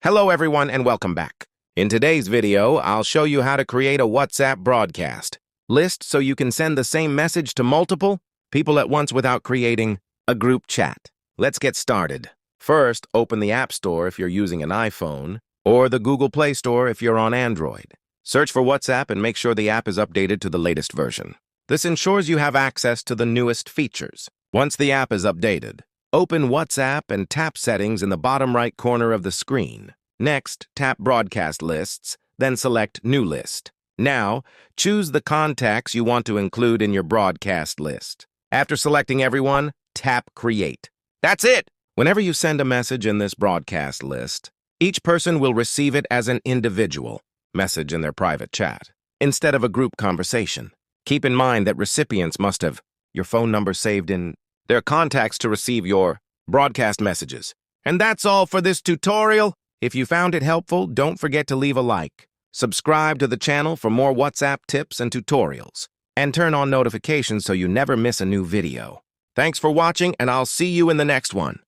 Hello everyone and welcome back. In today's video, I'll show you how to create a WhatsApp broadcast list so you can send the same message to multiple people at once without creating a group chat. Let's get started. First, open the App Store if you're using an iPhone or the Google Play Store if you're on Android. Search for WhatsApp and make sure the app is updated to the latest version. This ensures you have access to the newest features. Once the app is updated, open WhatsApp and tap Settings in the bottom right corner of the screen. Next, tap Broadcast Lists, then select New List. Now, choose the contacts you want to include in your broadcast list. After selecting everyone, tap Create. That's it! Whenever you send a message in this broadcast list, each person will receive it as an individual message in their private chat, instead of a group conversation. Keep in mind that recipients must have your phone number saved in their contacts to receive your broadcast messages. And that's all for this tutorial. If you found it helpful, don't forget to leave a like, subscribe to the channel for more WhatsApp tips and tutorials, and turn on notifications so you never miss a new video. Thanks for watching, and I'll see you in the next one.